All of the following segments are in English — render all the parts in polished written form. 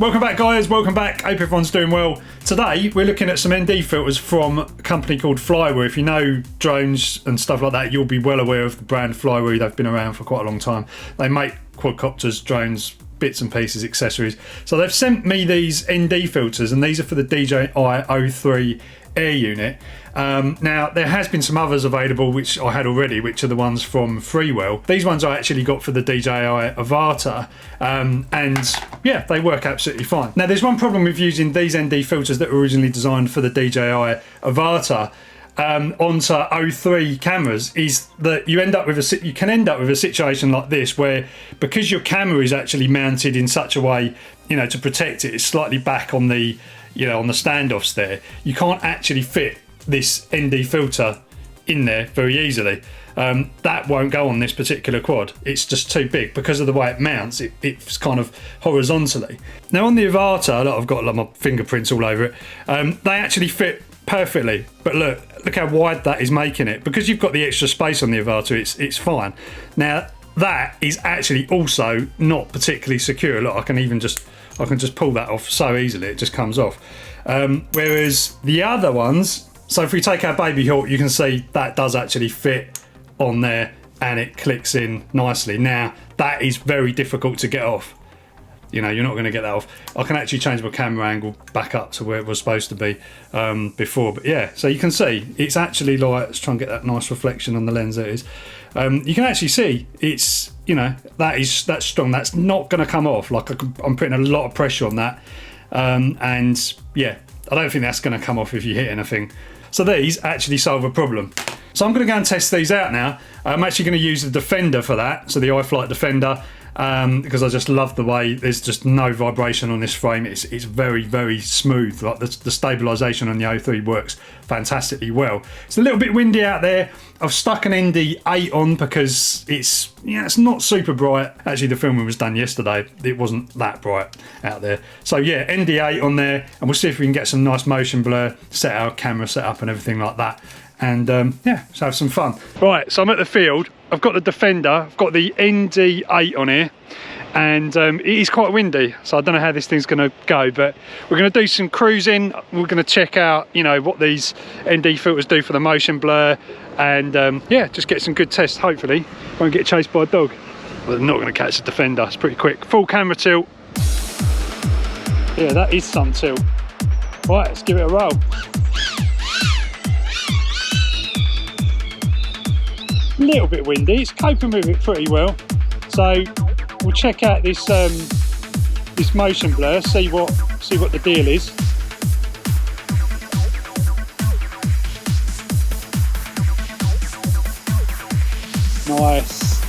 Welcome back, guys, welcome back. Hope everyone's doing well. Today we're looking at some ND filters from a company called Flywoo. If you know drones and stuff like that, you'll be well aware of the brand Flywoo. They've been around for quite a long time. They make quadcopters, drones, bits and pieces, accessories. So they've sent me these ND filters, and these are for the DJI O3 air unit. Now there has been some others available which I had already, which are the ones from Freewell. These ones I actually got for the DJI Avata, and yeah, they work absolutely fine. Now there's one problem with using these ND filters that were originally designed for the DJI Avata onto O3 cameras, is that you can end up with a situation like this, where because your camera is actually mounted in such a way, you know, to protect it, it's slightly back on the, you know, on the standoffs there, you can't actually fit this ND filter in there very easily. That won't go on this particular quad. It's just too big because of the way it mounts. It's kind of horizontally. Now on the Avata, look, I've got like my fingerprints all over it. They actually fit perfectly, but look how wide that is making it. Because you've got the extra space on the Avata, it's fine. Now that is actually also not particularly secure. Look, I can just pull that off so easily, it just comes off. Whereas the other ones, so if we take our baby Hawk, you can see that does actually fit on there and it clicks in nicely. Now that is very difficult to get off. You know, you're not going to get that off. I can actually change my camera angle back up to where it was supposed to be before. But yeah, so you can see it's actually like, let's try and get that nice reflection on the lens. There it is. You can actually see it's, you know, that's strong. That's not going to come off. Like I'm putting a lot of pressure on that. And yeah, I don't think that's going to come off if you hit anything. So these actually solve a problem. So I'm going to go and test these out now. I'm actually going to use the Defender for that. So the iFlight Defender. Because I just love the way there's just no vibration on this frame. It's very, very smooth. Like the stabilisation on the O3 works fantastically well. It's a little bit windy out there. I've stuck an ND8 on because it's not super bright. Actually, the filming was done yesterday. It wasn't that bright out there. So yeah, ND8 on there, and we'll see if we can get some nice motion blur, set our camera set up and everything like that. And yeah, let's have some fun. Right, so I'm at the field. I've got the Defender, I've got the ND8 on here, and it is quite windy, so I don't know how this thing's going to go, but we're going to do some cruising. We're going to check out, you know, what these ND filters do for the motion blur, and yeah, just get some good tests. Hopefully won't get chased by a dog. Well, they're not going to catch the Defender. It's pretty quick. Full camera tilt. Yeah, that is some tilt. Right, let's give it a roll. A little bit windy, it's coping with it pretty well. So we'll check out this this motion blur, see what the deal is. Nice.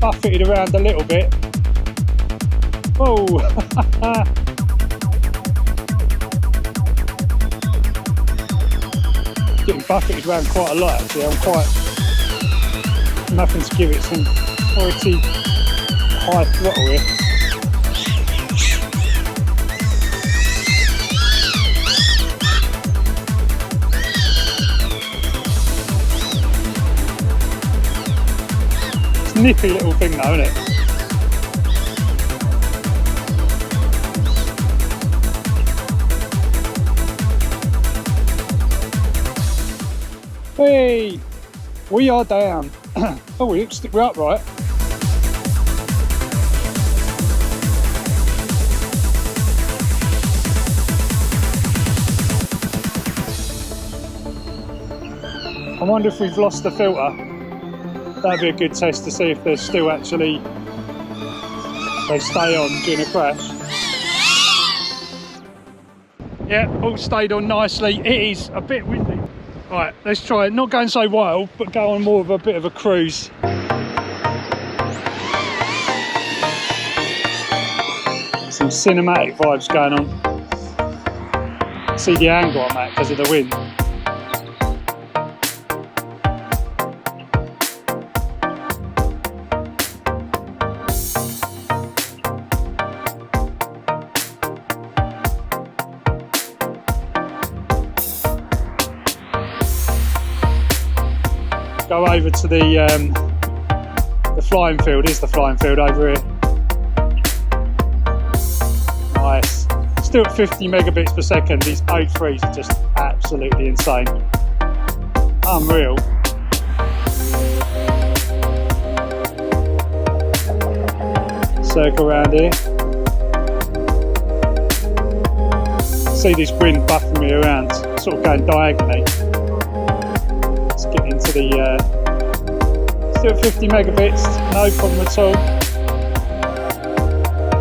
Buffeted around a little bit. Oh. Getting buffeted around quite a lot actually. I'm quite nothing to give it some pretty high throttle here. It's a nippy little thing though, isn't it? Hey, we are down. Oh, we're upright. I wonder if we've lost the filter. That'd be a good test to see if they're still actually, they stay on during a crash. Yeah, all stayed on nicely. It is a bit windy. Right, let's try it. Not going so wild, but go on more of a bit of a cruise. Some cinematic vibes going on. See the angle I'm at because of the wind. Go over to the flying field. Here's the flying field over here. Nice. Still at 50 megabits per second. These O3s are just absolutely insane. Unreal. Circle around here. See this wind buffing me around, sort of going diagonally. Let's get into the still 50 megabits, no problem at all.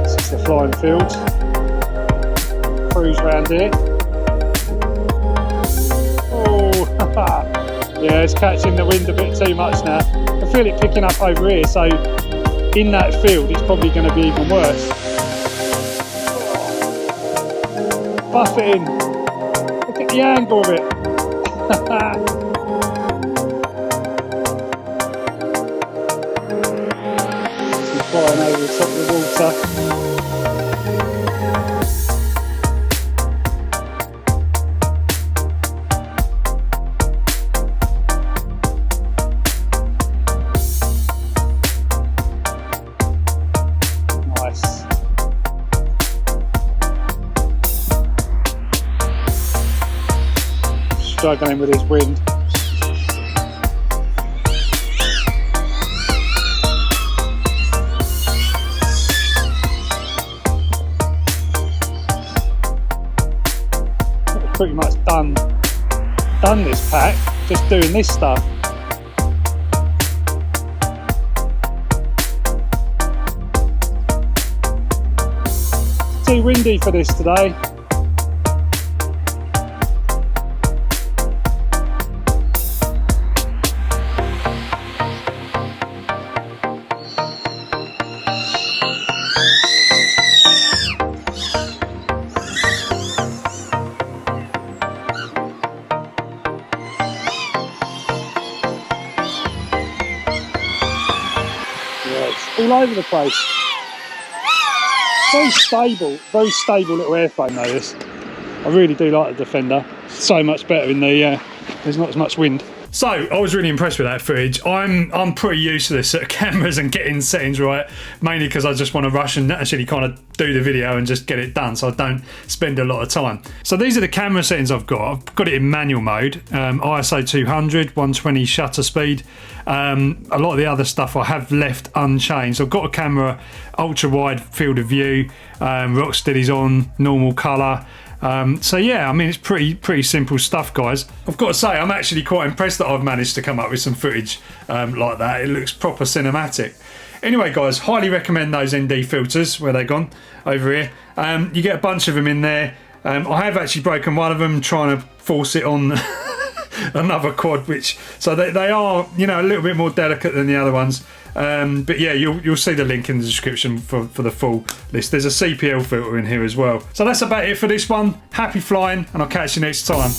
This is the flying field. Cruise around here. Oh, yeah, it's catching the wind a bit too much now. I feel it picking up over here, so in that field it's probably going to be even worse. Buff it in. Look at the angle of it. Flying over the top of the water. Nice. Struggling with this wind. Pretty much done this pack, just doing this stuff. Too windy for this today. All over the place. Very stable little airphone though this. I really do like the Defender. So much better in the, there's not as much wind. So I was really impressed with that footage. I'm pretty used to this sort of cameras and getting settings right, mainly because I just want to rush and actually kind of do the video and just get it done, so I don't spend a lot of time. So these are the camera settings I've got. I've got it in manual mode, ISO 200, 120 shutter speed. A lot of the other stuff I have left unchanged. I've got a camera ultra wide field of view, rock steady's on, normal colour. So yeah, I mean, it's pretty simple stuff, guys. I've got to say, I'm actually quite impressed that I've managed to come up with some footage like that. It looks proper cinematic. Anyway, guys, highly recommend those ND filters. Where they gone? Over here. You get a bunch of them in there. I have actually broken one of them trying to force it on another quad, so they are, you know, a little bit more delicate than the other ones. But yeah, you'll see the link in the description for the full list. There's a CPL filter in here as well. So that's about it for this one. Happy flying, and I'll catch you next time.